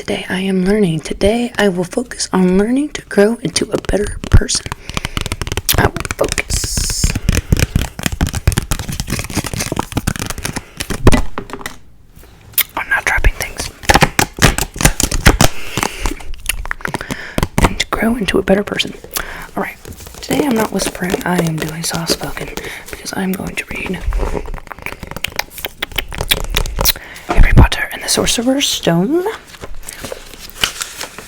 Today I am learning. Today I will focus on learning to grow into a better person. I will focus. I'm not dropping things. And to grow into a better person. Alright, today I'm not whispering. I am doing soft spoken because I'm going to read Harry Potter and the Sorcerer's Stone.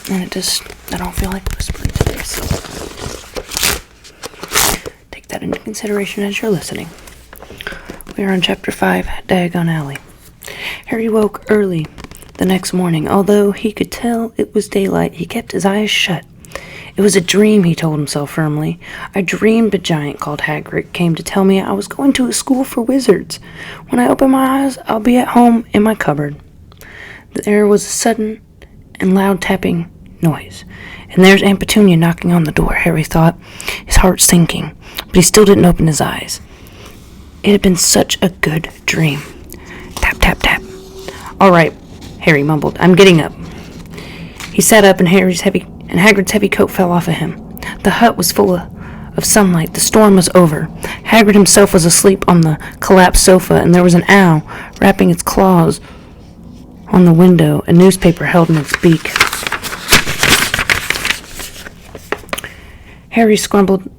And I don't feel like whispering today, so take that into consideration as you're listening. We are on Chapter 5, Diagon Alley. Harry woke early the next morning. Although he could tell it was daylight, he kept his eyes shut. It was a dream, he told himself firmly. I dreamed a giant called Hagrid came to tell me I was going to a school for wizards. When I open my eyes, I'll be at home in my cupboard. There was a sudden and loud tapping noise. And there's Aunt Petunia knocking on the door, Harry thought, his heart sinking, but he still didn't open his eyes. It had been such a good dream. Tap, tap, tap. All right, Harry mumbled. I'm getting up. He sat up and Hagrid's heavy coat fell off of him. The hut was full of sunlight. The storm was over. Hagrid himself was asleep on the collapsed sofa, and there was an owl wrapping its claws on the window, a newspaper held in its beak. Harry scrambled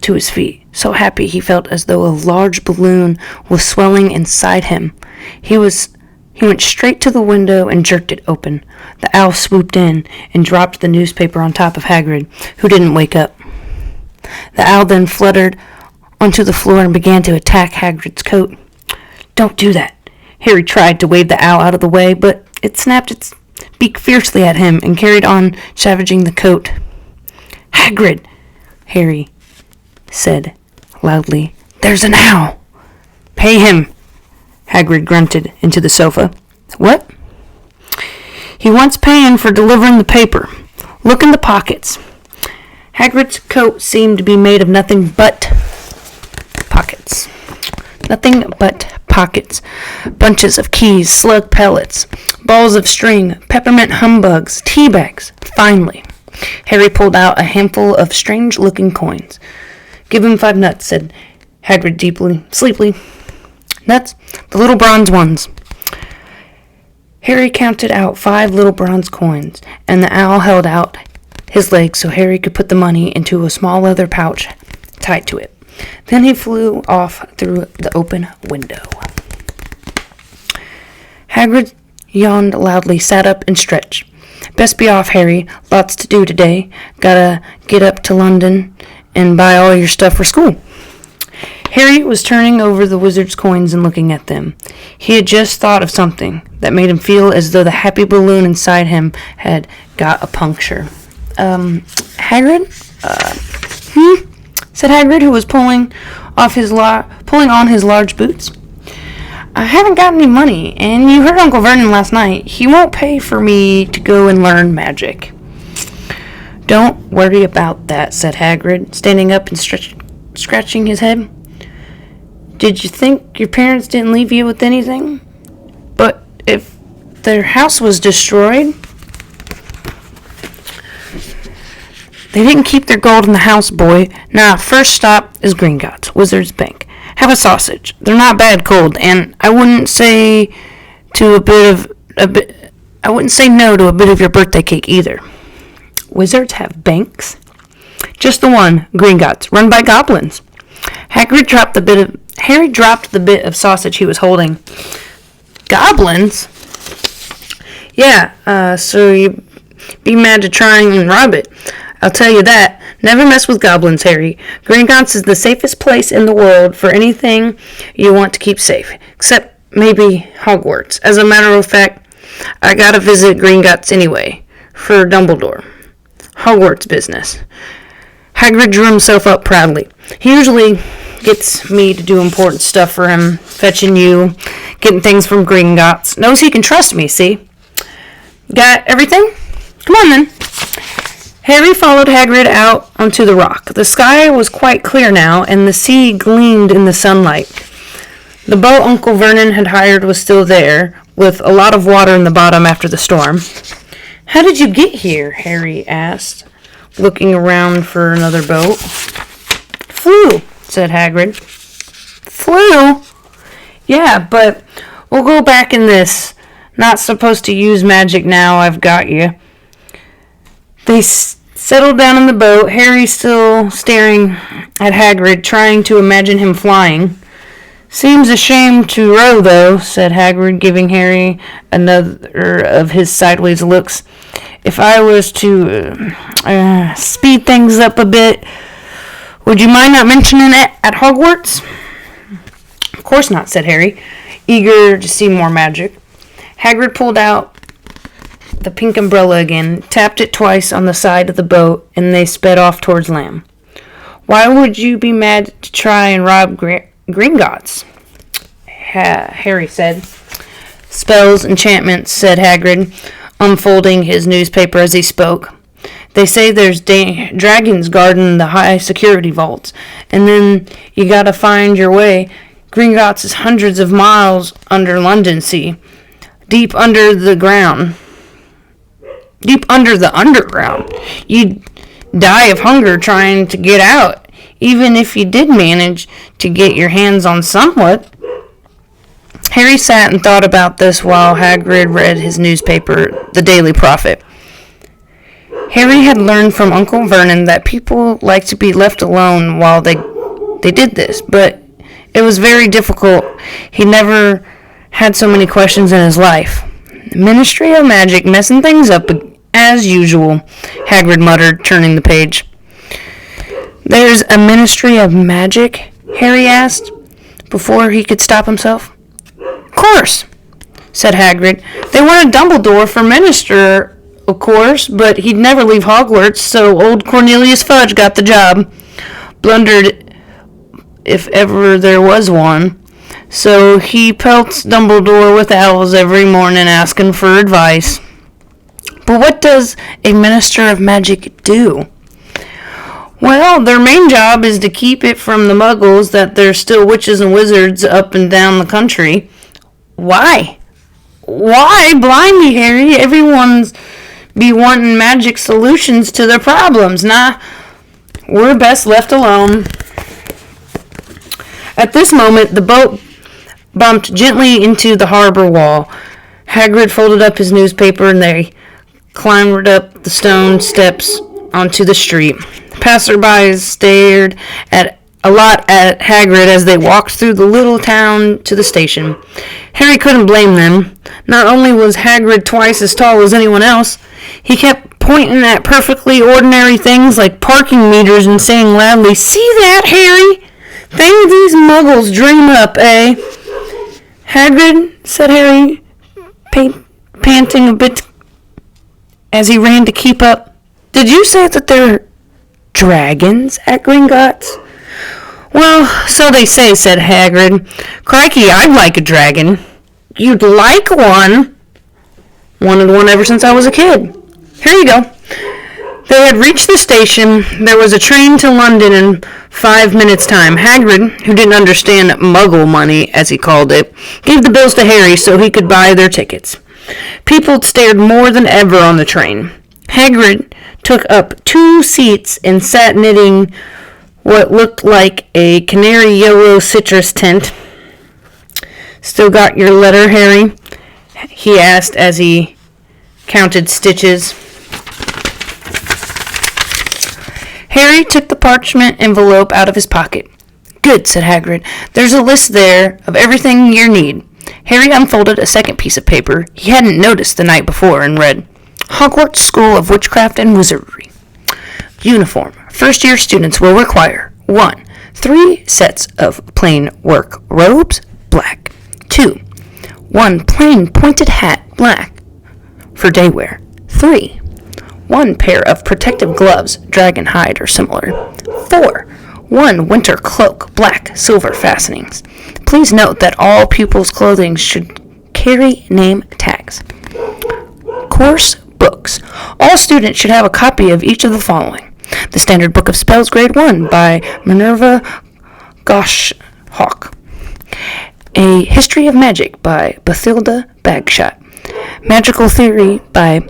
to his feet, so happy he felt as though a large balloon was swelling inside him. He went straight to the window and jerked it open. The owl swooped in and dropped the newspaper on top of Hagrid, who didn't wake up. The owl then fluttered onto the floor and began to attack Hagrid's coat. Don't do that. Harry tried to wave the owl out of the way, but it snapped its beak fiercely at him and carried on savaging the coat. Hagrid, Harry said loudly. There's an owl. Pay him, Hagrid grunted into the sofa. What? He wants paying for delivering the paper. Look in the pockets. Hagrid's coat seemed to be made of nothing but pockets. Nothing but pockets. Bunches of keys, slug pellets, balls of string, peppermint humbugs, tea bags. Finally, Harry pulled out a handful of strange-looking coins. Give him 5 nuts, said Hagrid sleepily. Nuts? The little bronze ones. Harry counted out 5 little bronze coins, and the owl held out his legs so Harry could put the money into a small leather pouch tied to it. Then he flew off through the open window. Hagrid yawned loudly, sat up, and stretched. Best be off, Harry. Lots to do today. Gotta get up to London and buy all your stuff for school. Harry was turning over the wizard's coins and looking at them. He had just thought of something that made him feel as though the happy balloon inside him had got a puncture. Hagrid? Said Hagrid, who was pulling on his large boots. I haven't got any money, and you heard Uncle Vernon last night. He won't pay for me to go and learn magic. Don't worry about that, said Hagrid, standing up and scratching his head. Did you think your parents didn't leave you with anything? But if their house was destroyed, they didn't keep their gold in the house, boy. Now, first stop is Gringotts, Wizard's Bank. Have a sausage. They're not bad cold, and I wouldn't say no to a bit of your birthday cake either. Wizards have banks? Just the one, Gringotts, run by goblins. Harry dropped the bit of sausage he was holding. Goblins? Yeah, so you be mad to try and rob it. I'll tell you that. Never mess with goblins, Harry. Gringotts is the safest place in the world for anything you want to keep safe. Except maybe Hogwarts. As a matter of fact, I gotta visit Gringotts anyway. For Dumbledore. Hogwarts business. Hagrid drew himself up proudly. He usually gets me to do important stuff for him. Fetching you. Getting things from Gringotts. Knows he can trust me, see? Got everything? Come on then. Harry followed Hagrid out onto the rock. The sky was quite clear now, and the sea gleamed in the sunlight. The boat Uncle Vernon had hired was still there, with a lot of water in the bottom after the storm. "How did you get here?" Harry asked, looking around for another boat. "Flew," said Hagrid. "Flew?" "Yeah, but we'll go back in this. Not supposed to use magic now I've got you." They settled down in the boat, Harry still staring at Hagrid, trying to imagine him flying. "Seems a shame to row, though," said Hagrid, giving Harry another of his sideways looks. "If I was to speed things up a bit, would you mind not mentioning it at Hogwarts?" "Of course not," said Harry, eager to see more magic. Hagrid pulled out the pink umbrella again, tapped it twice on the side of the boat, and they sped off towards Lamb. "Why would you be mad to try and rob Gringotts?" Harry said. "Spells, enchantments," said Hagrid, unfolding his newspaper as he spoke. "They say there's dragons guarding the high security vaults, and then you gotta find your way. Gringotts is hundreds of miles under London Sea, deep under the underground. You'd die of hunger trying to get out, even if you did manage to get your hands on somewhat." Harry sat and thought about this while Hagrid read his newspaper, The Daily Prophet. Harry had learned from Uncle Vernon that people like to be left alone while they did this, but it was very difficult. He never had so many questions in his life. "Ministry of Magic messing things up as usual," Hagrid muttered, turning the page. "There's a Ministry of Magic?" Harry asked, before he could stop himself. "Of course," said Hagrid. "They wanted Dumbledore for minister, of course, but he'd never leave Hogwarts, so old Cornelius Fudge got the job. Blundered, if ever there was one. So he pelts Dumbledore with owls every morning asking for advice." "But what does a Minister of Magic do?" "Well, their main job is to keep it from the muggles that there's still witches and wizards up and down the country." "Why?" "Why? Blimey, Harry, everyone's be wanting magic solutions to their problems. Nah, we're best left alone." At this moment, the boat bumped gently into the harbor wall. Hagrid folded up his newspaper and they climbed up the stone steps onto the street. Passersby stared a lot at Hagrid as they walked through the little town to the station. Harry couldn't blame them. Not only was Hagrid twice as tall as anyone else, he kept pointing at perfectly ordinary things like parking meters and saying loudly, "See that, Harry? Things these muggles dream up, eh?" "Hagrid," said Harry, panting a bit as he ran to keep up, "did you say that there are dragons at Gringotts?" "Well, so they say," said Hagrid. "Crikey, I'd like a dragon." "You'd like one?" "Wanted one ever since I was a kid. Here you go." They had reached the station. There was a train to London in 5 minutes' time. Hagrid, who didn't understand muggle money, as he called it, gave the bills to Harry so he could buy their tickets. People stared more than ever on the train. Hagrid took up 2 seats and sat knitting what looked like a canary yellow citrus tent. "Still got your letter, Harry?" he asked as he counted stitches. Harry took the parchment envelope out of his pocket. "Good," said Hagrid. "There's a list there of everything you need." Harry unfolded a second piece of paper he hadn't noticed the night before and read, "Hogwarts School of Witchcraft and Wizardry. Uniform. First-year students will require 1. 3 sets of plain work robes, black. 2. 1 plain pointed hat, black, for day wear. 3. 1 pair of protective gloves, dragon hide or similar. 4. 1 winter cloak, black, silver fastenings. Please note that all pupils' clothing should carry name tags. Course books. All students should have a copy of each of the following. The Standard Book of Spells, Grade 1, by Minerva Goshawk. A History of Magic by Bathilda Bagshot. Magical Theory by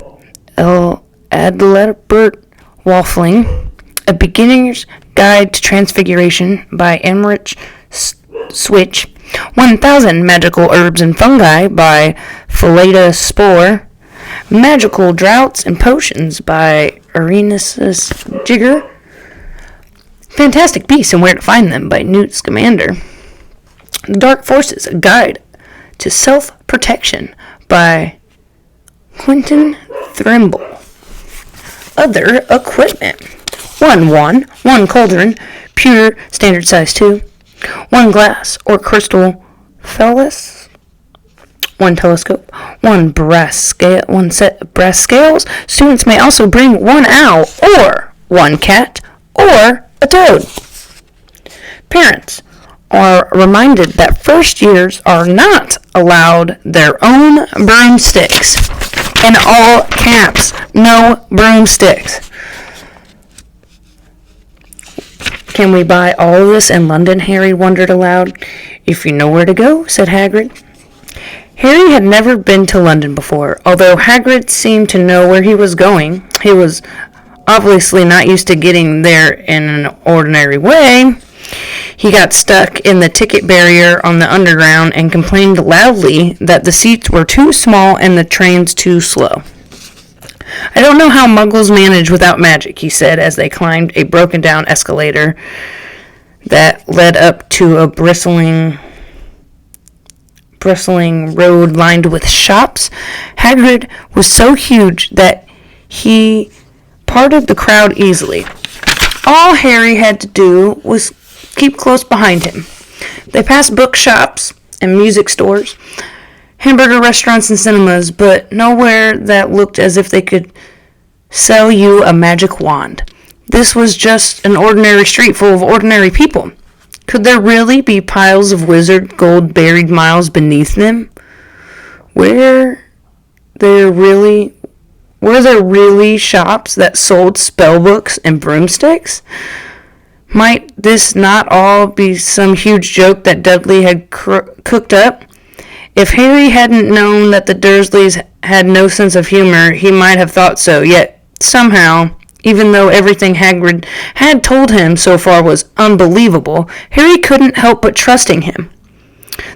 L. Adalbert Waffling. A Beginner's Guide to Transfiguration by Emmerich Switch. 1000 Magical Herbs and Fungi by Phileta Spore. Magical Droughts and Potions by Irenaeus Jigger. Fantastic Beasts and Where to Find Them by Newt Scamander. The Dark Forces, A Guide to Self-Protection by Quentin Thrimble. Other equipment. 1 wand, 1 cauldron, pure standard size 2, 1 glass or crystal phallus, 1 telescope, 1 brass scale, 1 set of brass scales. Students may also bring 1 owl or 1 cat or a toad. Parents are reminded that first years are not allowed their own broomsticks. In all caps, no broomsticks. Can we buy all of this in London? Harry wondered aloud. If you know where to go, said Hagrid. Harry had never been to London before. Although Hagrid seemed to know where he was going, he was obviously not used to getting there in an ordinary way. He got stuck in the ticket barrier on the underground and complained loudly that the seats were too small and the trains too slow. I don't know how muggles manage without magic, he said as they climbed a broken-down escalator that led up to a bristling road lined with shops. Hagrid was so huge that he parted the crowd easily. All Harry had to do was keep close behind him. They passed bookshops and music stores, hamburger restaurants and cinemas, but nowhere that looked as if they could sell you a magic wand. This was just an ordinary street full of ordinary people. Could there really be piles of wizard gold buried miles beneath them? Were there really shops that sold spellbooks and broomsticks? Might this not all be some huge joke that Dudley had cooked up? If Harry hadn't known that the Dursleys had no sense of humor, he might have thought so, yet somehow, even though everything Hagrid had told him so far was unbelievable, Harry couldn't help but trusting him.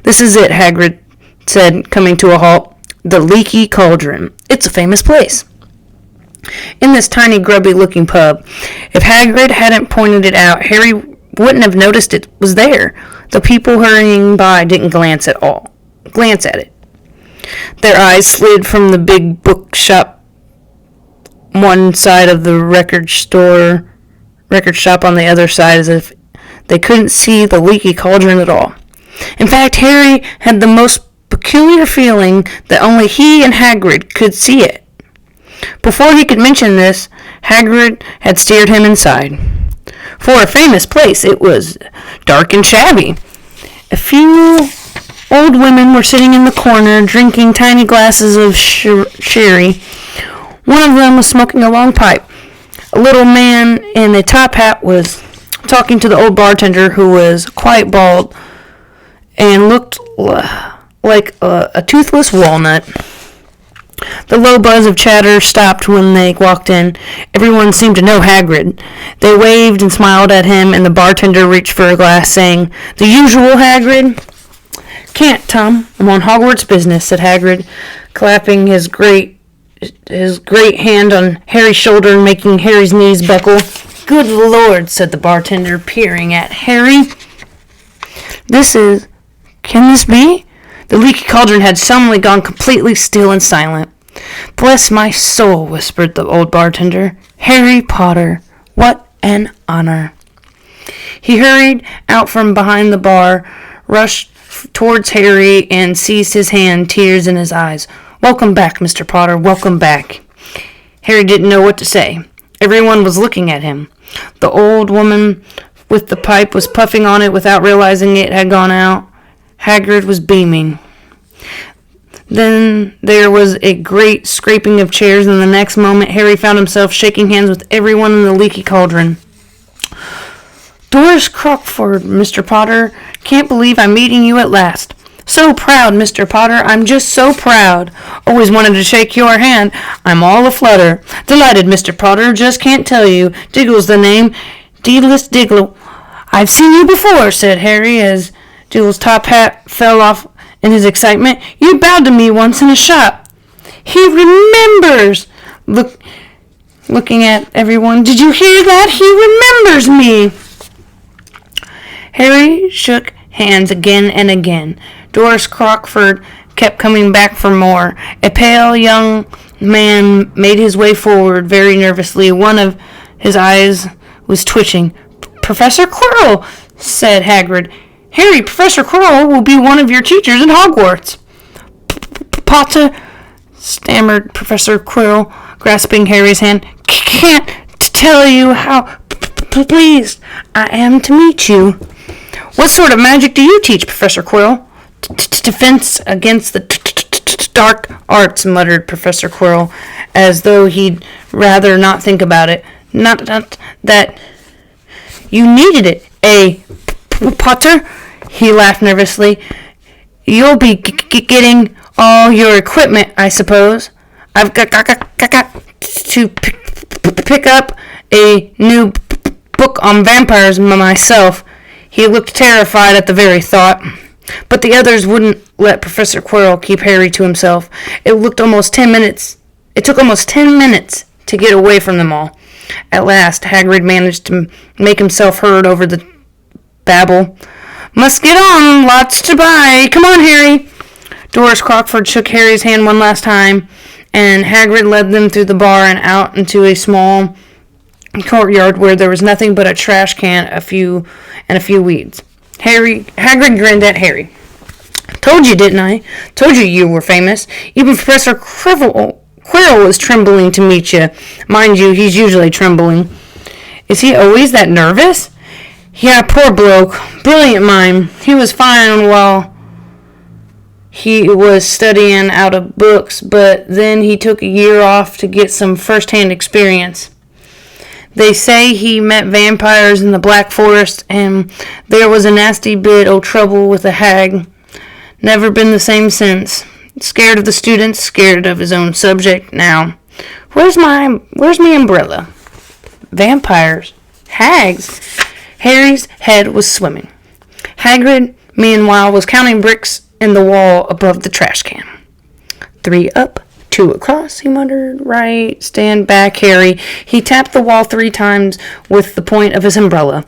This is it, Hagrid said, coming to a halt. The Leaky Cauldron. It's a famous place. In this tiny, grubby-looking pub, if Hagrid hadn't pointed it out, Harry wouldn't have noticed it was there. The people hurrying by didn't glance at it. Their eyes slid from the big bookshop one side of the record shop on the other side, as if they couldn't see the Leaky Cauldron at all. In fact, Harry had the most peculiar feeling that only he and Hagrid could see it. Before he could mention this, Hagrid had steered him inside. For a famous place, it was dark and shabby. A few old women were sitting in the corner, drinking tiny glasses of sherry. One of them was smoking a long pipe. A little man in a top hat was talking to the old bartender, who was quite bald and looked like a toothless walnut. The low buzz of chatter stopped when they walked in. Everyone seemed to know Hagrid. They waved and smiled at him, and the bartender reached for a glass, saying, "The usual, Hagrid?" "Can't, Tom. I'm on Hogwarts business," said Hagrid, clapping his great hand on Harry's shoulder and making Harry's knees buckle. "Good Lord," said the bartender, peering at Harry. Can this be? The Leaky Cauldron had suddenly gone completely still and silent. "Bless my soul," whispered the old bartender. "Harry Potter, what an honor." He hurried out from behind the bar, rushed towards Harry, and seized his hand, tears in his eyes. "Welcome back, Mr. Potter, welcome back." Harry didn't know what to say. Everyone was looking at him. The old woman with the pipe was puffing on it without realizing it had gone out. Hagrid was beaming. Then there was a great scraping of chairs, and the next moment Harry found himself shaking hands with everyone in the Leaky Cauldron. "Doris Crockford, Mr. Potter. Can't believe I'm meeting you at last. So proud, Mr. Potter. I'm just so proud. Always wanted to shake your hand. I'm all aflutter. Delighted, Mr. Potter. Just can't tell you. Diggle's the name. Deedless Diggle. I've seen you before, said Harry as Diggle's top hat fell off in his excitement. You bowed to me once in a shop. He remembers. Looking at everyone. Did you hear that? He remembers me. Harry shook hands again and again. Doris Crockford kept coming back for more. A pale young man made his way forward very nervously. One of his eyes was twitching. Professor Quirrell, said Hagrid. Harry, Professor Quirrell will be one of your teachers at Hogwarts. Potter, stammered Professor Quirrell, grasping Harry's hand. Can't tell you how pleased I am to meet you. What sort of magic do you teach, Professor Quirrell? Defense against the dark arts, muttered Professor Quirrell, as though he'd rather not think about it. Not that you needed it, Potter? He laughed nervously. You'll be getting all your equipment, I suppose. I've got to pick up a new book on vampires myself. He looked terrified at the very thought. But the others wouldn't let Professor Quirrell keep Harry to himself. It took almost 10 minutes to get away from them all. At last, Hagrid managed to make himself heard over the babble. Must get on, lots to buy. Come on, Harry. Doris Crockford shook Harry's hand one last time, and Hagrid led them through the bar and out into a small courtyard where there was nothing but a trash can, a few weeds. Hagrid grinned at Harry. Told you, didn't I? Told you you were famous. Even Professor Quirrell was trembling to meet you. Mind you, he's usually trembling. Is he always that nervous? Yeah, poor bloke. Brilliant mind. He was fine while he was studying out of books, but then he took a year off to get some first-hand experience. They say he met vampires in the Black Forest, and there was a nasty bit of trouble with a hag. Never been the same since. Scared of the students, scared of his own subject. Now, where's my umbrella? Vampires? Hags? Harry's head was swimming. Hagrid, meanwhile, was counting bricks in the wall above the trash can. 3 up, 2 across, he muttered. Right, stand back, Harry. He tapped the wall 3 times with the point of his umbrella.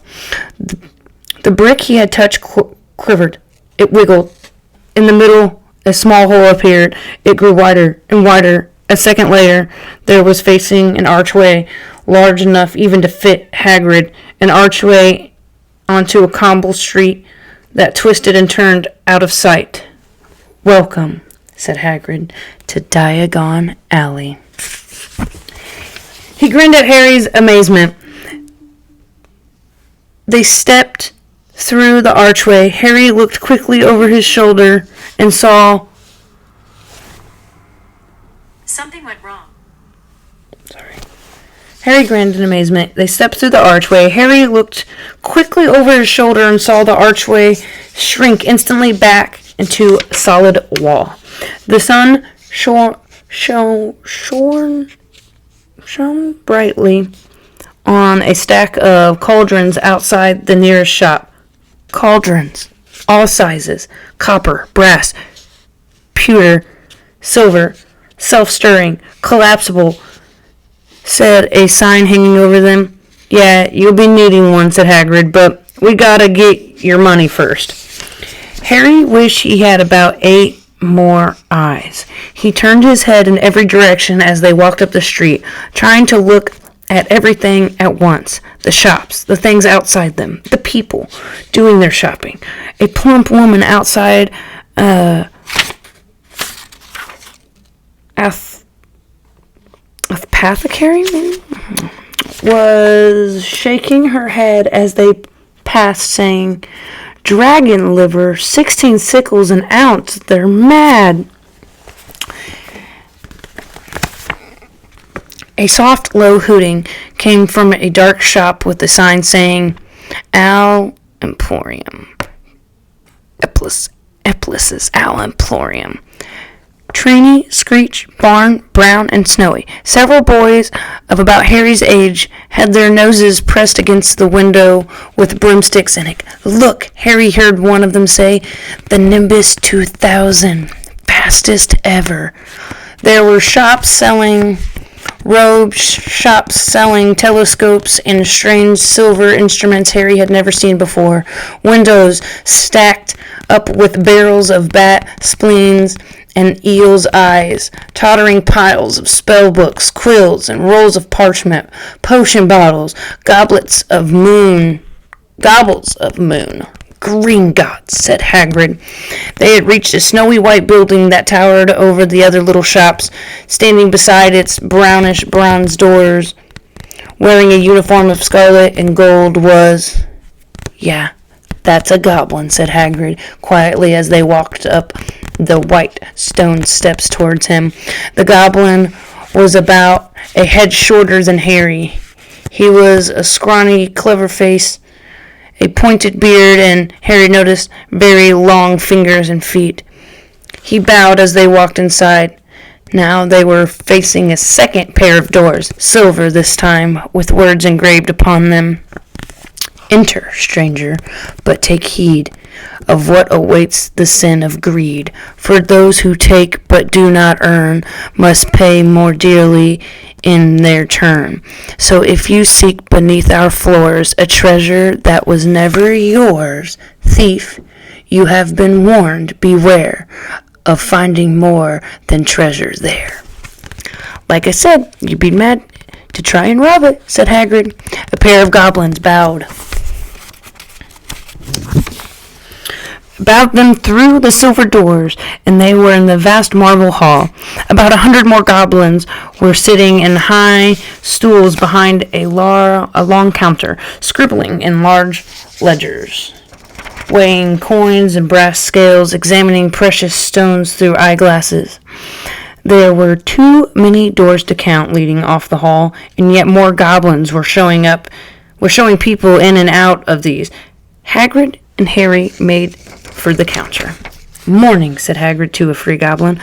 The brick he had touched quivered. It wiggled. In the middle, a small hole appeared. It grew wider and wider. A second later, there was facing an archway large enough even to fit Hagrid, an archway onto a cobble street that twisted and turned out of sight. Welcome, said Hagrid, to Diagon Alley. He grinned at Harry's amazement. They stepped through the archway. Harry looked quickly over his shoulder and saw... Something went wrong. Harry grinned in amazement. They stepped through the archway. Harry looked quickly over his shoulder and saw the archway shrink instantly back into a solid wall. The sun shone brightly on a stack of cauldrons outside the nearest shop. Cauldrons, all sizes, copper, brass, pewter, silver, self-stirring, collapsible, said a sign hanging over them. Yeah, you'll be needing one, said Hagrid, but we gotta get your money first. Harry wished he had about 8 more eyes. He turned his head in every direction as they walked up the street, trying to look at everything at once. The shops, the things outside them, the people doing their shopping. A plump woman outside apothecary was shaking her head as they passed, saying, Dragon liver, 16 sickles an ounce. They're mad. A soft, low hooting came from a dark shop with a sign saying, Al Emporium. Eplis's Alumplorium. Trini, Screech, Barn, Brown, and Snowy. Several boys of about Harry's age had their noses pressed against the window with broomsticks in it. "Look," Harry heard one of them say, "the Nimbus 2000, fastest ever." There were shops selling robes, shops selling telescopes and strange silver instruments Harry had never seen before. Windows stacked up with barrels of bat spleens and eel's eyes, tottering piles of spell books, quills, and rolls of parchment, potion bottles, gobbles of moon. Gringotts, said Hagrid. They had reached a snowy white building that towered over the other little shops. Standing beside its brownish bronze doors, wearing a uniform of scarlet and gold, was... "Yeah, that's a goblin," said Hagrid, quietly as they walked up the white stone steps towards him. The goblin was about a head shorter than Harry. He was a scrawny, clever face, a pointed beard, and Harry noticed very long fingers and feet. He bowed as they walked inside. Now they were facing a second pair of doors, silver this time, with words engraved upon them. "Enter, stranger, but take heed of what awaits the sin of greed. For those who take but do not earn must pay more dearly in their turn. So if you seek beneath our floors a treasure that was never yours, thief, you have been warned, beware of finding more than treasure there." "Like I said, you'd be mad to try and rob it," said Hagrid. A pair of goblins bowed them through the silver doors, and they were in the vast marble hall. About 100 more goblins were sitting in high stools behind a long counter, scribbling in large ledgers, weighing coins and brass scales, examining precious stones through eyeglasses. There were too many doors to count leading off the hall, and yet more goblins were showing people in and out of these. Hagrid and Harry made for the counter. "Morning," said Hagrid to a free goblin.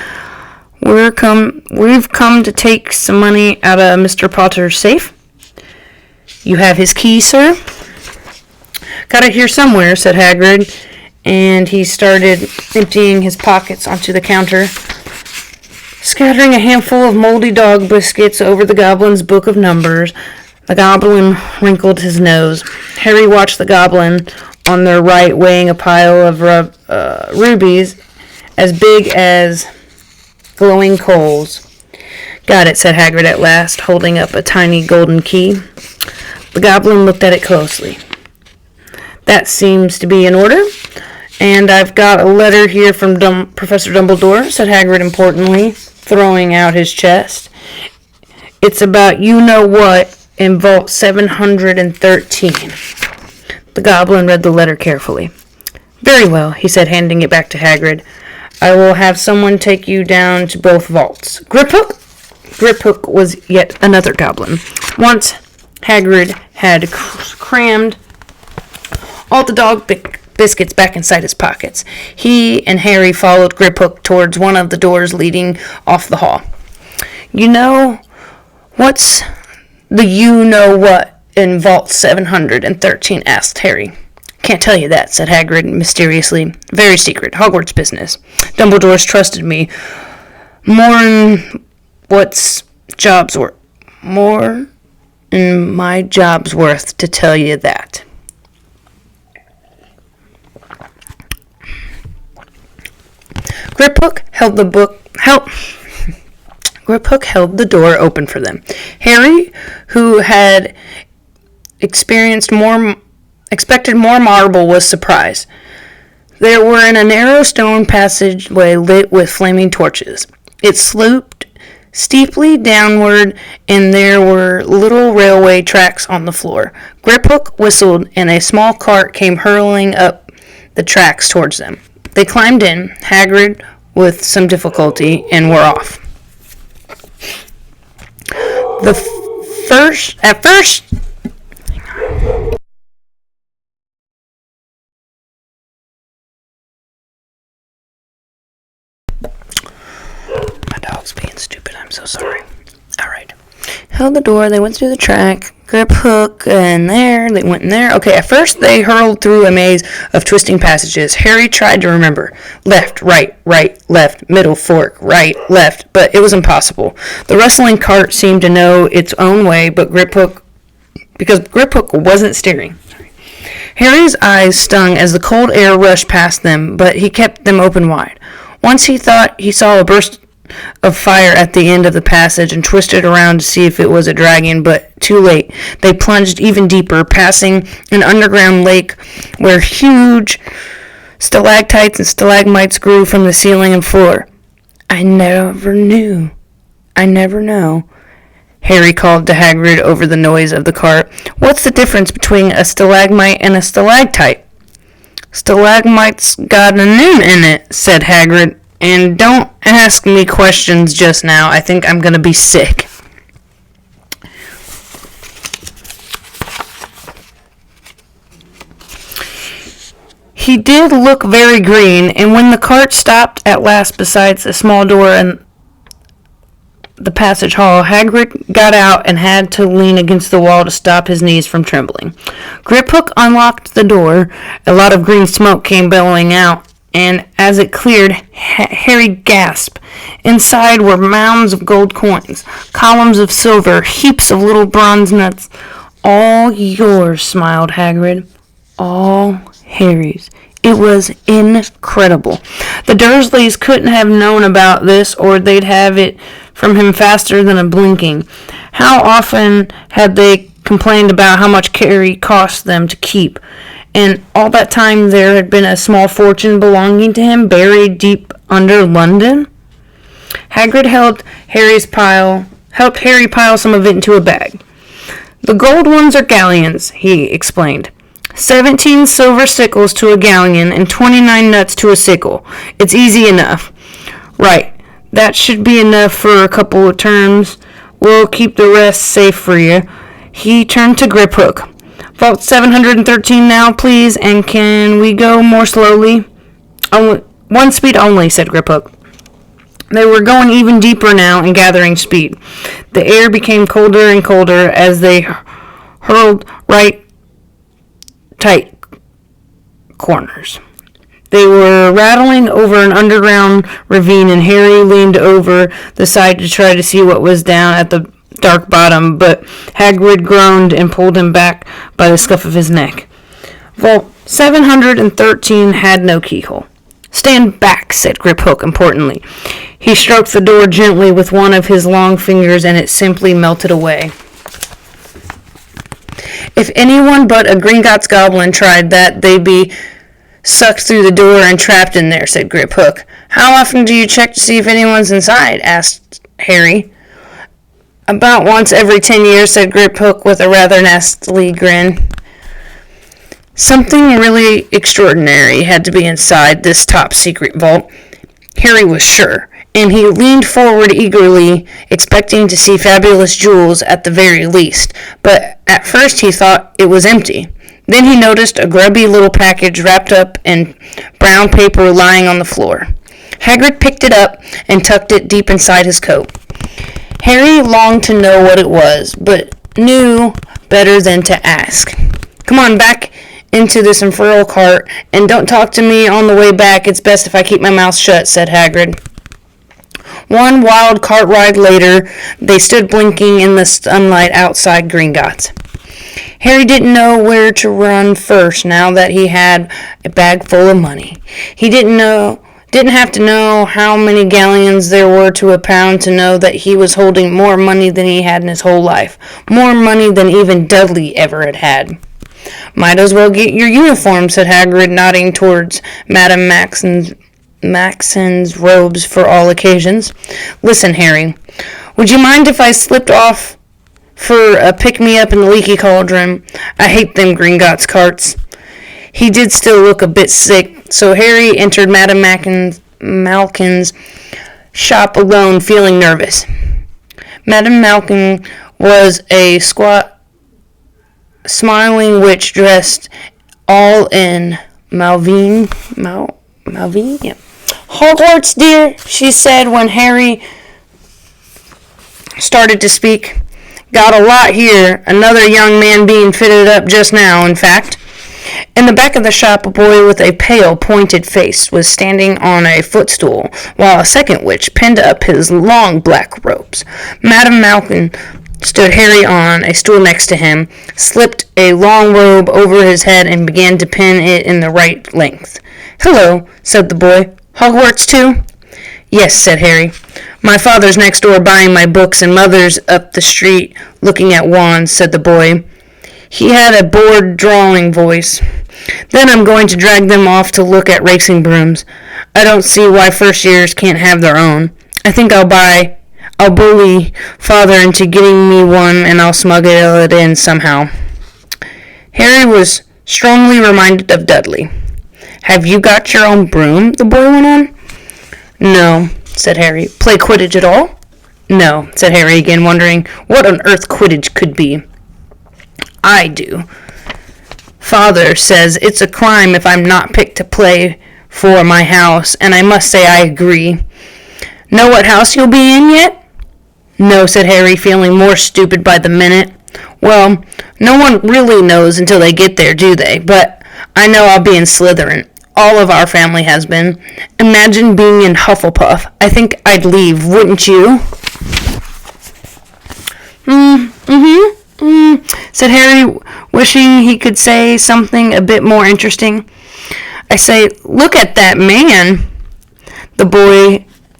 We've come to take some money out of Mr. Potter's safe." "You have his key, sir?" "Got it here somewhere," said Hagrid, and he started emptying his pockets onto the counter, scattering a handful of moldy dog biscuits over the goblin's book of numbers. The goblin wrinkled his nose. Harry watched the goblin on their right weighing a pile of rubies as big as glowing coals. "Got it," said Hagrid at last, holding up a tiny golden key. The goblin looked at it closely. "That seems to be in order. And I've got a letter here from Professor Dumbledore," said Hagrid importantly, throwing out his chest. "It's about you-know-what in Vault 713. The goblin read the letter carefully. "Very well," he said, handing it back to Hagrid. "I will have someone take you down to both vaults. Griphook?" Griphook was yet another goblin. Once Hagrid had crammed all the dog biscuits back inside his pockets. He and Harry followed Griphook towards one of the doors leading off the hall. What's the you-know-what in Vault 713, asked Harry. "Can't tell you that," said Hagrid mysteriously. "Very secret. Hogwarts business. Dumbledore's trusted me more'n my job's worth to tell you that." Griphook held the door open for them. Harry, who had expected more marble, was surprised. They were in a narrow stone passageway lit with flaming torches. It sloped steeply downward, and there were little railway tracks on the floor. Griphook whistled, and a small cart came hurtling up the tracks towards them. They climbed in, Hagrid with some difficulty, and were off. At first, was being stupid. I'm so sorry. All right. Held the door. They went through the track. Grip hook, and they went in there. Okay, at first they hurled through a maze of twisting passages. Harry tried to remember. Left, right, left, middle, fork, right, left, but it was impossible. The rustling cart seemed to know its own way, but Grip hook wasn't steering. Harry's eyes stung as the cold air rushed past them, but he kept them open wide. Once he thought he saw a burst of fire at the end of the passage and twisted around to see if it was a dragon, but too late. They plunged even deeper, passing an underground lake where huge stalactites and stalagmites grew from the ceiling and floor. I never know, Harry called to Hagrid over the noise of the cart. What's the difference between a stalagmite and a stalactite? Stalagmite's got a name in it, said Hagrid. And don't ask me questions just now. I think I'm going to be sick. He did look very green, and when the cart stopped at last beside a small door in the passage hall, Hagrid got out and had to lean against the wall to stop his knees from trembling. Griphook unlocked the door. A lot of green smoke came billowing out, and as it cleared, Harry gasped. Inside were mounds of gold coins, columns of silver, heaps of little bronze nuts. All yours, smiled Hagrid. All Harry's. It was incredible. The Dursleys couldn't have known about this, or they'd have it from him faster than a blinking. How often had they complained about how much Harry cost them to keep? And all that time there had been a small fortune belonging to him buried deep under London? Hagrid helped Harry pile some of it into a bag. The gold ones are galleons, he explained. 17 silver sickles to a galleon and 29 nuts to a sickle. It's easy enough. Right, that should be enough for a couple of terms. We'll keep the rest safe for you. He turned to Griphook. Vault 713 now, please, and can we go more slowly? One speed only, said Griphook. They were going even deeper now and gathering speed. The air became colder and colder as they hurled right tight corners. They were rattling over an underground ravine, and Harry leaned over the side to try to see what was down at the dark bottom, but Hagrid groaned and pulled him back by the scuff of his neck. Vault 713 had no keyhole. Stand back, said Griphook importantly. He stroked the door gently with one of his long fingers, and it simply melted away. If anyone but a Gringotts goblin tried that, they'd be sucked through the door and trapped in there, said Griphook. How often do you check to see if anyone's inside? Asked Harry. About once every 10 years, said Griphook with a rather nasty grin. Something really extraordinary had to be inside this top-secret vault. Harry was sure, and he leaned forward eagerly, expecting to see fabulous jewels at the very least. But at first he thought it was empty. Then he noticed a grubby little package wrapped up in brown paper lying on the floor. Hagrid picked it up and tucked it deep inside his coat. Harry longed to know what it was, but knew better than to ask. Come on, back into this infernal cart, and don't talk to me on the way back. It's best if I keep my mouth shut, said Hagrid. One wild cart ride later, they stood blinking in the sunlight outside Gringotts. Harry didn't know where to run first now that he had a bag full of money. He didn't have to know how many galleons there were to a pound to know that he was holding more money than he had in his whole life. More money than even Dudley ever had had. Might as well get your uniform, said Hagrid, nodding towards Madame Maxon's robes for all occasions. Listen, Harry, would you mind if I slipped off for a pick-me-up in the Leaky Cauldron? I hate them Gringotts carts. He did still look a bit sick, so Harry entered Madame Malkin's shop alone, feeling nervous. Madame Malkin was a squat, smiling witch dressed all in Malvine? Yeah. Hogwarts, dear, she said when Harry started to speak. Got a lot here. Another young man being fitted up just now, in fact. In the back of the shop, a boy with a pale, pointed face was standing on a footstool, while a second witch pinned up his long black robes. Madame Malkin stood Harry on a stool next to him, slipped a long robe over his head, and began to pin it in the right length. "Hello," said the boy. "Hogwarts, too?" "Yes," said Harry. "My father's next door buying my books, and mother's up the street looking at wands," said the boy. He had a bored, drawling voice. "Then I'm going to drag them off to look at racing brooms. I don't see why first years can't have their own. I think I'll bully father into getting me one, and I'll smuggle it in somehow." Harry was strongly reminded of Dudley. "Have you got your own broom?" the boy went on. "No," said Harry. "Play Quidditch at all?" "No," said Harry again, wondering what on earth Quidditch could be. "I do. Father says it's a crime if I'm not picked to play for my house, and I must say I agree. Know what house you'll be in yet?" "No," said Harry, feeling more stupid by the minute. "Well, no one really knows until they get there, do they? But I know I'll be in Slytherin. All of our family has been. Imagine being in Hufflepuff. I think I'd leave, wouldn't you?" Said Harry, wishing he could say something a bit more interesting. "I say, look at that man,"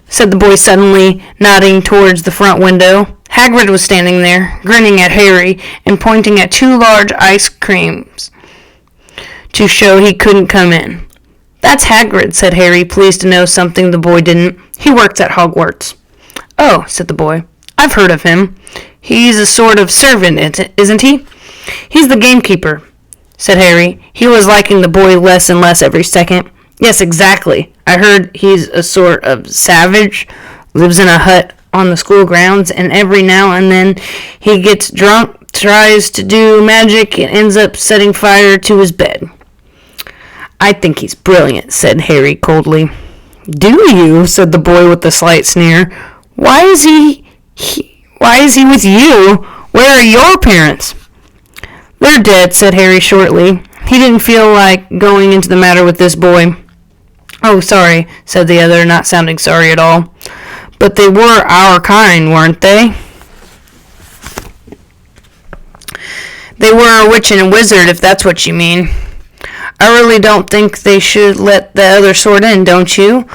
said the boy suddenly, nodding towards the front window. Hagrid was standing there, grinning at Harry and pointing at 2 large ice creams to show he couldn't come in. "That's Hagrid," said Harry, pleased to know something the boy didn't. "He works at Hogwarts." "Oh," said the boy. "I've heard of him. He's a sort of servant, isn't he?" "He's the gamekeeper," said Harry. He was liking the boy less and less every second. "Yes, exactly. I heard he's a sort of savage, lives in a hut on the school grounds, and every now and then he gets drunk, tries to do magic, and ends up setting fire to his bed." "I think he's brilliant," said Harry coldly. "Do you?" said the boy with a slight sneer. Why is he with you? Where are your parents?" "They're dead," said Harry shortly. He didn't feel like going into the matter with this boy. "Oh, sorry," said the other, not sounding sorry at all. "But they were our kind, weren't they?" "They were a witch and a wizard, if that's what you mean." "I really don't think they should let the other sort in, don't you?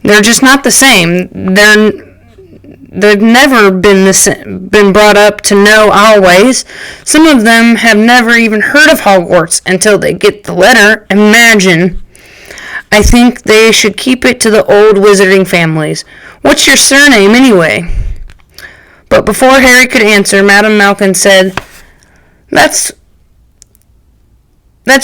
They're just not the same. They've never been brought up to know our ways. Some of them have never even heard of Hogwarts until they get the letter. Imagine. I think they should keep it to the old wizarding families. What's your surname, anyway?" But before Harry could answer, Madame Malkin said, That's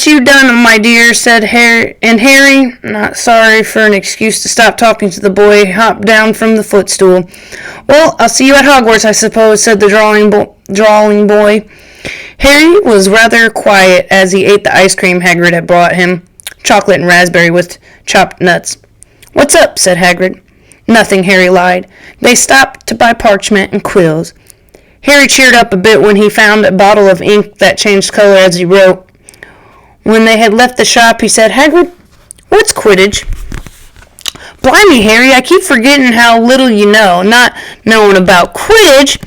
you done, my dear," said Harry, and Harry, not sorry for an excuse to stop talking to the boy, hopped down from the footstool. "Well, I'll see you at Hogwarts, I suppose," said the drawling boy. Harry was rather quiet as he ate the ice cream Hagrid had brought him, chocolate and raspberry with chopped nuts. "What's up?" said Hagrid. "Nothing," Harry lied. "They stopped to buy parchment and quills." Harry cheered up a bit when he found a bottle of ink that changed color as he wrote. When they had left the shop, he said, "Hagrid, what's Quidditch?" "Blimey, Harry, I keep forgetting how little you know, not knowing about Quidditch."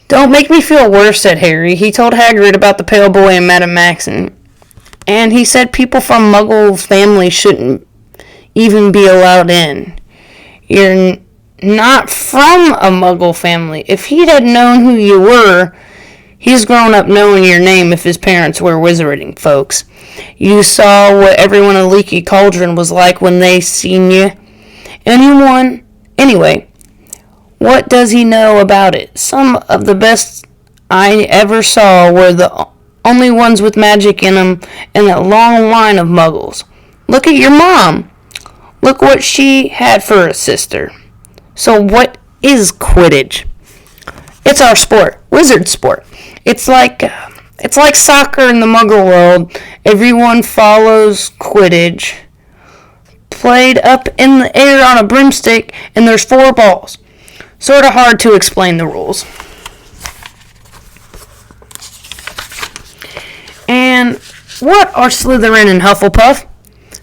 "Don't make me feel worse," said Harry. He told Hagrid about the pale boy and Madame Maxon, and he said people from Muggle families shouldn't even be allowed in. "You're not from a Muggle family. If he'd had known who you were, he's grown up knowing your name if his parents were wizarding folks. You saw what everyone in Leaky Cauldron was like when they seen you. Anyway, what does he know about it? Some of the best I ever saw were the only ones with magic in them in a long line of muggles. Look at your mom. Look what she had for a sister. So what is Quidditch?" "It's our sport. Wizard sport. It's like soccer in the Muggle world. Everyone follows Quidditch. Played up in the air on a broomstick, and there's 4 balls. Sort of hard to explain the rules. And what are Slytherin and Hufflepuff?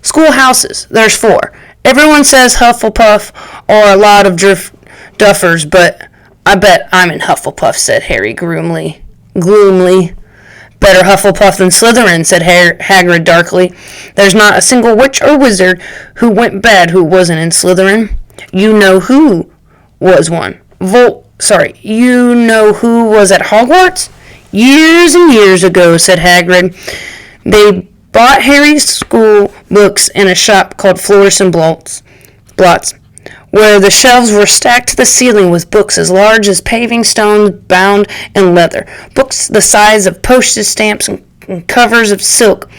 Schoolhouses. There's 4. Everyone says Hufflepuff are a lot of duffers, but I bet I'm in Hufflepuff, said Harry gloomily. Better Hufflepuff than Slytherin, said Hagrid darkly. There's not a single witch or wizard who went bad who wasn't in Slytherin. You know who was one. You know who was at Hogwarts? Years and years ago, said Hagrid. They bought Harry's school books in a shop called Flourish and Blots, where the shelves were stacked to the ceiling with books as large as paving stones bound in leather, books the size of postage stamps and covers of silk,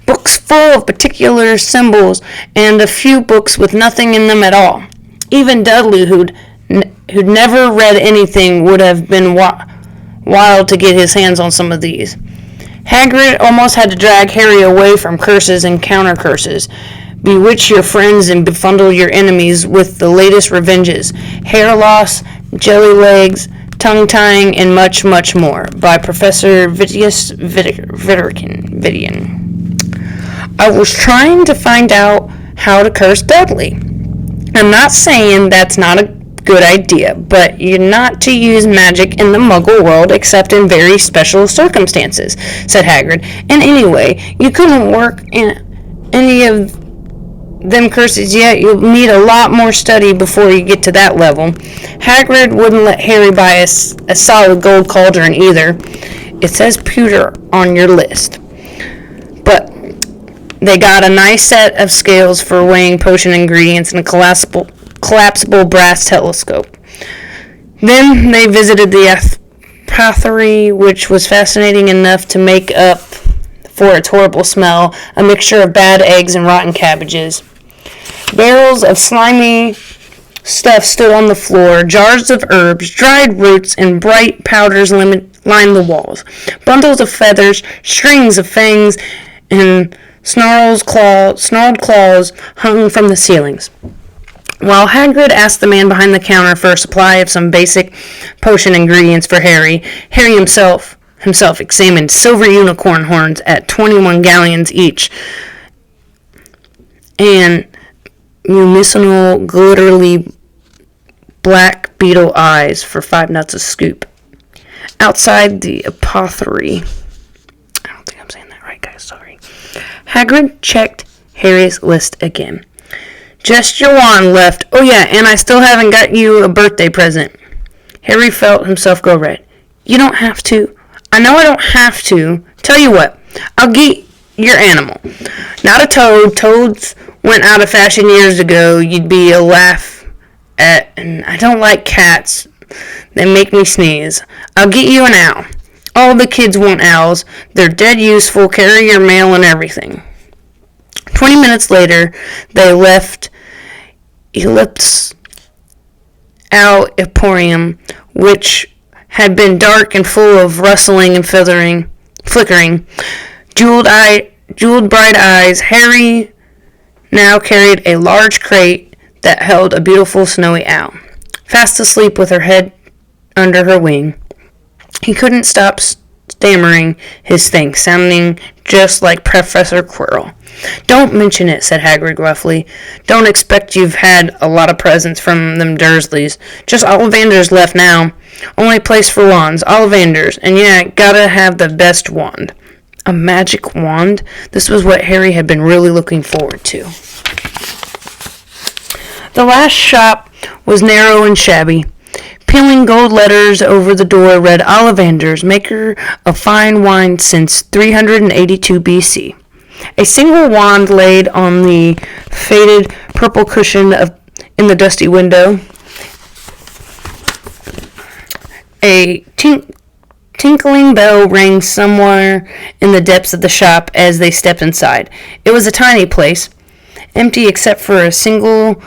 books full of particular symbols, and a few books with nothing in them at all. Even Dudley, who'd never read anything, would have been wild to get his hands on some of these. Hagrid almost had to drag Harry away from curses and counter-curses, bewitch your friends and befundle your enemies with the latest revenges, hair loss, jelly legs, tongue-tying, and much, much more, by Professor Vitius Vidian. I was trying to find out how to curse Dudley. I'm not saying that's not a good idea, but you're not to use magic in the Muggle world except in very special circumstances, said Hagrid. And anyway, you couldn't work in any of them curses yet. You'll need a lot more study before you get to that level. Hagrid wouldn't let Harry buy a solid gold cauldron either. It says pewter on your list. But they got a nice set of scales for weighing potion ingredients and a collapsible brass telescope. Then they visited the apothecary, which was fascinating enough to make up for its horrible smell, a mixture of bad eggs and rotten cabbages. Barrels of slimy stuff stood on the floor, jars of herbs, dried roots, and bright powders lined the walls. Bundles of feathers, strings of fangs, and snarled claws hung from the ceilings. While Hagrid asked the man behind the counter for a supply of some basic potion ingredients for Harry himself examined silver unicorn horns at 21 galleons each, and medicinal glittery black beetle eyes for 5 nuts a scoop. Outside the apothecary, I don't think I'm saying that right, guys, sorry. Hagrid checked Harry's list again. Just your wand left. Oh yeah, and I still haven't got you a birthday present. Harry felt himself go red. You don't have to. I know I don't have to. Tell you what, I'll get your animal. Not a toad. Toads went out of fashion years ago. You'd be a laugh at, and I don't like cats. They make me sneeze. I'll get you an owl. All the kids want owls. They're dead useful, carry your mail and everything. 20 minutes later, they left Ellipse Owl Emporium, which had been dark and full of rustling and flickering. Jeweled bright eyes, Harry now carried a large crate that held a beautiful snowy owl, fast asleep with her head under her wing. He couldn't stop stammering his thanks, sounding just like Professor Quirrell. Don't mention it, said Hagrid gruffly. Don't expect you've had a lot of presents from them Dursleys. Just Ollivander's left now. Only place for wands, Ollivander's, and yeah, gotta have the best wand. A magic wand? This was what Harry had been really looking forward to. The last shop was narrow and shabby. Peeling gold letters over the door read Ollivander's, maker of fine wine since 382 BC. A single wand laid on the faded purple cushion in the dusty window. A tinkling bell rang somewhere in the depths of the shop as they stepped inside. It was a tiny place, empty except for a single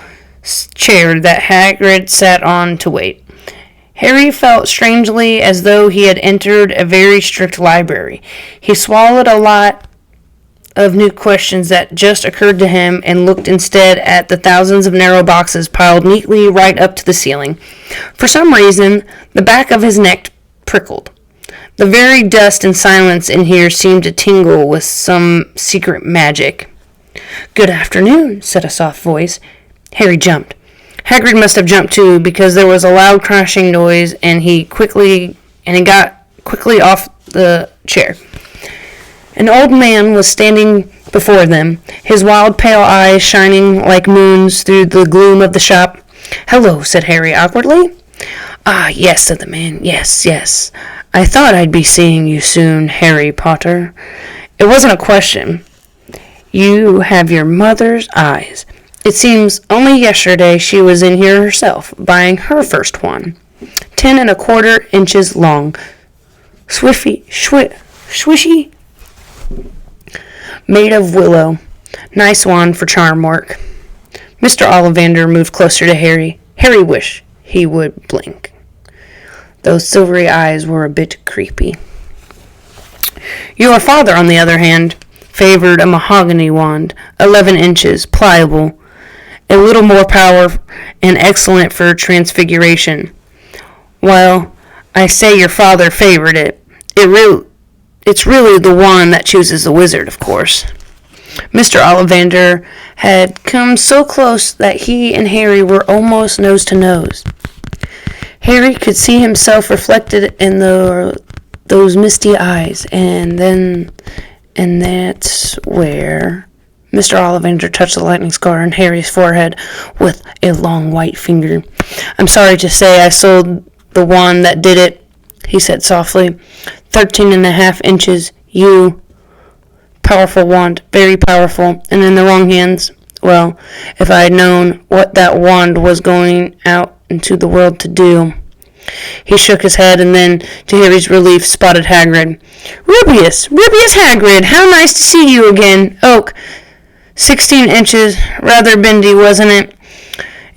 chair that Hagrid sat on to wait. Harry felt strangely as though he had entered a very strict library. He swallowed a lot of new questions that just occurred to him and looked instead at the thousands of narrow boxes piled neatly right up to the ceiling. For some reason, the back of his neck prickled. The very dust and silence in here seemed to tingle with some secret magic. "Good afternoon," said a soft voice. Harry jumped. Hagrid must have jumped too, because there was a loud crashing noise, and he got quickly off the chair. An old man was standing before them, his wild pale eyes shining like moons through the gloom of the shop. "Hello," said Harry awkwardly. "Ah, yes," said the man. Yes. I thought I'd be seeing you soon, Harry Potter." It wasn't a question. "You have your mother's eyes. It seems only yesterday she was in here herself, buying her first one. 10 1/4 inches long. Swishy, made of willow. Nice wand for charm work." Mr. Ollivander moved closer to Harry. Harry wished he would blink. Those silvery eyes were a bit creepy. Your father, on the other hand, favored a mahogany wand, 11 inches, pliable, a little more power, and excellent for transfiguration. Well, I say your father favored it. It's really the wand that chooses the wizard, of course. Mr. Ollivander had come so close that he and Harry were almost nose to nose. Harry could see himself reflected in those misty eyes, and that's where Mr. Ollivander touched the lightning scar on Harry's forehead with a long white finger. "I'm sorry to say I sold the wand that did it," he said softly. 13 1/2 inches, powerful wand, very powerful, and in the wrong hands. Well, if I had known what that wand was going out into the world to do. He shook his head, and then, to Harry's relief, spotted Hagrid. Rubius Hagrid, how nice to see you again. Oak, 16 inches, rather bendy, wasn't it?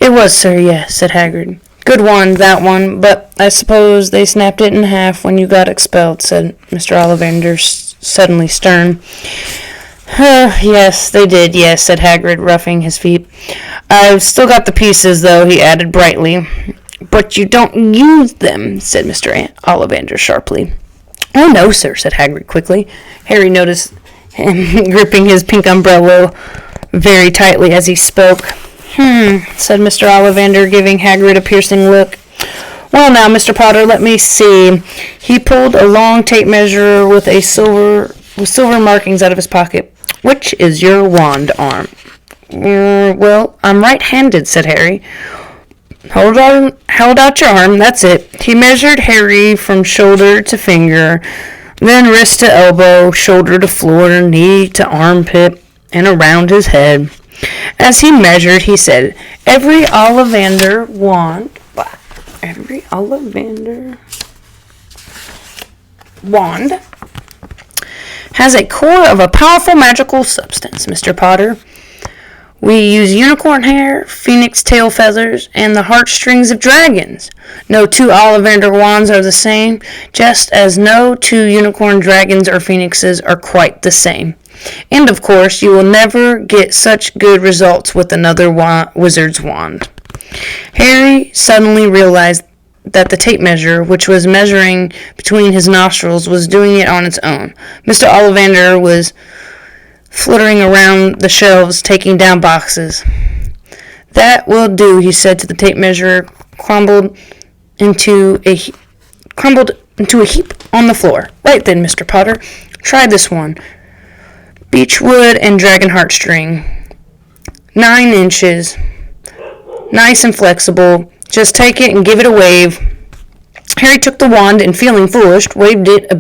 It was, sir, yes, said Hagrid. Good wand, that one, but I suppose they snapped it in half when you got expelled, said Mr. Ollivander, suddenly stern. Yes, they did, yes, said Hagrid, roughing his feet. I've still got the pieces, though, he added brightly. But you don't use them, said Mr. Ollivander sharply. Oh, no, sir, said Hagrid quickly. Harry noticed him gripping his pink umbrella very tightly as he spoke. Said Mr. Ollivander, giving Hagrid a piercing look. Well, now, Mr. Potter, let me see. He pulled a long tape measure with silver markings out of his pocket. Which is your wand arm? Well, I'm right-handed, said Harry. Hold out your arm, that's it. He measured Harry from shoulder to finger, then wrist to elbow, shoulder to floor, knee to armpit, and around his head. As he measured, he said, Every Ollivander wand has a core of a powerful magical substance, Mr. Potter. We use unicorn hair, phoenix tail feathers, and the heartstrings of dragons. No two Ollivander wands are the same, just as no two unicorn dragons or phoenixes are quite the same. And, of course, you will never get such good results with another wizard's wand. Harry suddenly realized that the tape measure, which was measuring between his nostrils, was doing it on its own. Mr. Ollivander was fluttering around the shelves, taking down boxes. That will do, he said to the tape measure, crumbled into a heap on the floor. Right then, Mr. Potter, try this one. Beechwood and dragon heartstring. 9 inches. Nice and flexible. Just take it and give it a wave. Harry took the wand and, feeling foolish, waved it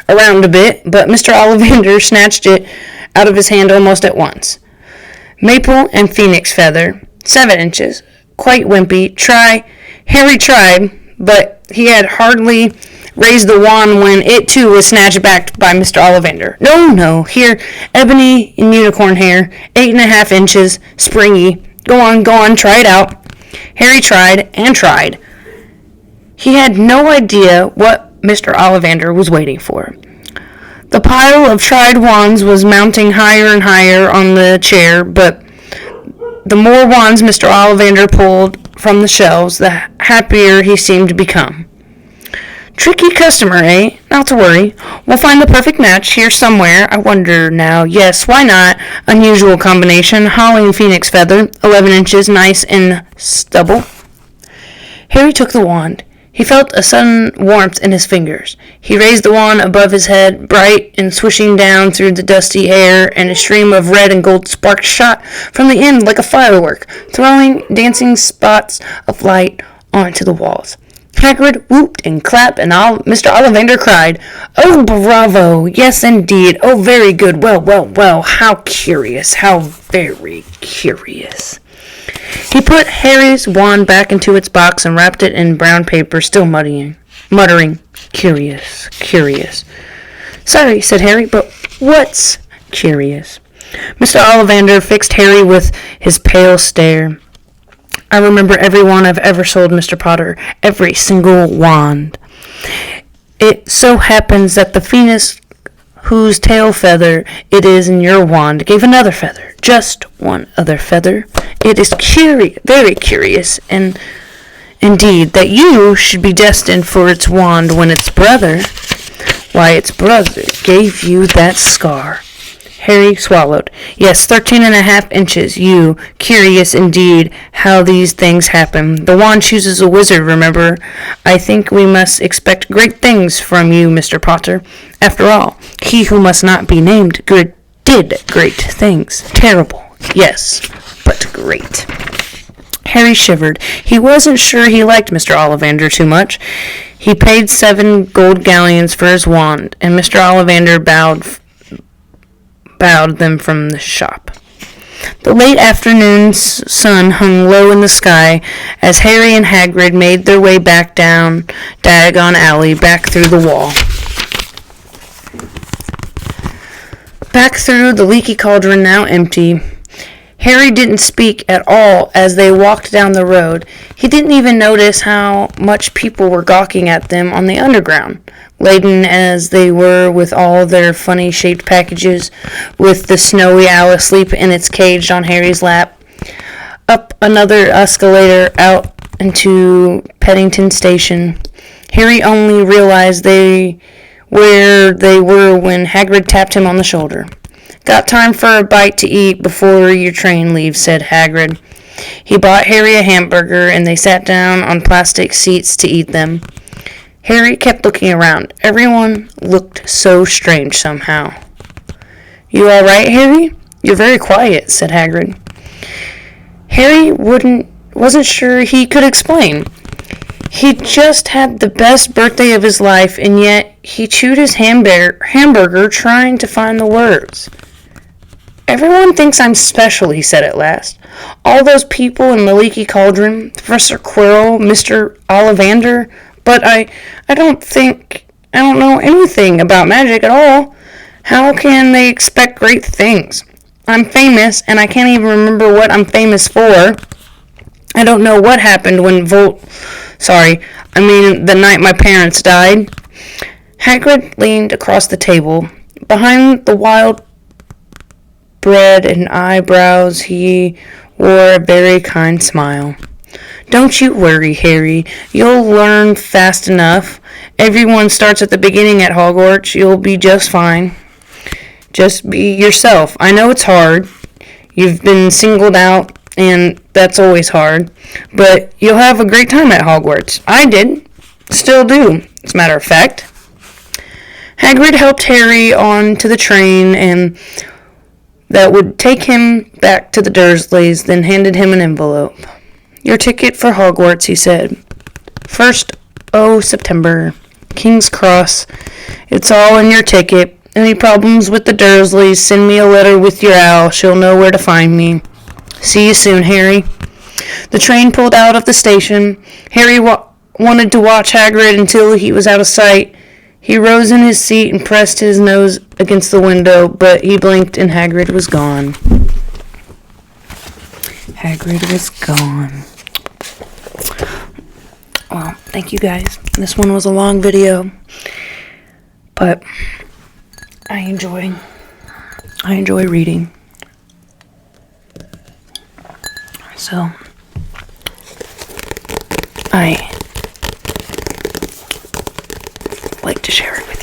around a bit, but Mr. Ollivander snatched it out of his hand almost at once. Maple and phoenix feather, 7 inches. Quite wimpy. Harry tried, but he had hardly raised the wand when it too was snatched back by Mr. Ollivander. No, here, ebony and unicorn hair, 8 1/2 inches, springy. Go on, try it out. Harry tried and tried. He had no idea what Mr. Ollivander was waiting for. The pile of tried wands was mounting higher and higher on the chair, but the more wands Mr. Ollivander pulled from the shelves, the happier he seemed to become. Tricky customer, eh? Not to worry. We'll find the perfect match here somewhere. I wonder now. Yes, why not? Unusual combination. Holly and phoenix feather. 11 inches, nice and stubble. Harry took the wand. He felt a sudden warmth in his fingers. He raised the wand above his head, bright and swishing down through the dusty air, and a stream of red and gold sparks shot from the end like a firework, throwing dancing spots of light onto the walls. Hagrid whooped and clapped, and Mr. Ollivander cried, "Oh, bravo! Yes, indeed! Oh, very good! Well, well, well! How curious! How very curious!" He put Harry's wand back into its box and wrapped it in brown paper, still muttering, "Curious, curious." "Sorry," said Harry, "but what's curious?" Mr. Ollivander fixed Harry with his pale stare. "I remember every wand I've ever sold, Mr. Potter. Every single wand. It so happens that the phoenix whose tail feather it is in your wand gave another feather. Just one other feather. It is very curious, and indeed, that you should be destined for its wand when its brother gave you that scar." Harry swallowed. "Yes, 13.5 inches. You. Curious indeed how these things happen. The wand chooses a wizard, remember. I think we must expect great things from you, Mr. Potter. After all, he who must not be named did great things. Terrible, yes, but great." Harry shivered. He wasn't sure he liked Mr. Ollivander too much. He paid 7 gold galleons for his wand, and Mr. Ollivander bowed them from the shop. The late afternoon sun hung low in the sky as Harry and Hagrid made their way back down Diagon Alley, back through the wall. Back through the leaky cauldron, now empty. Harry didn't speak at all as they walked down the road. He didn't even notice how much people were gawking at them on the underground, laden as they were with all their funny-shaped packages, with the snowy owl asleep in its cage on Harry's lap. Up another escalator out into Paddington Station. Harry only realized where they were when Hagrid tapped him on the shoulder. "Got time for a bite to eat before your train leaves," said Hagrid. He bought Harry a hamburger, and they sat down on plastic seats to eat them. Harry kept looking around. Everyone looked so strange somehow. "You all right, Harry? You're very quiet," said Hagrid. Harry wasn't sure he could explain. He'd just had the best birthday of his life, and yet he chewed his hamburger trying to find the words. "Everyone thinks I'm special," he said at last. "All those people in the leaky cauldron, Professor Quirrell, Mr. Ollivander, but I don't know anything about magic at all. How can they expect great things? I'm famous, and I can't even remember what I'm famous for. I don't know what happened when the night my parents died." Hagrid leaned across the table. Behind the wild bread and eyebrows, he wore a very kind smile. "Don't you worry, Harry. You'll learn fast enough. Everyone starts at the beginning at Hogwarts. You'll be just fine. Just be yourself. I know it's hard. You've been singled out, and that's always hard. But you'll have a great time at Hogwarts. I did. Still do, as a matter of fact." Hagrid helped Harry on to the train and that would take him back to the Dursleys, then handed him an envelope. "Your ticket for Hogwarts," he said. "First, September. King's Cross. It's all in your ticket. Any problems with the Dursleys, send me a letter with your owl. She'll know where to find me. See you soon, Harry." The train pulled out of the station. Harry wanted to watch Hagrid until he was out of sight. He rose in his seat and pressed his nose against the window, but he blinked and Hagrid was gone. Hagrid was gone. Well, thank you guys. This one was a long video, but I enjoy reading. So I like to share it with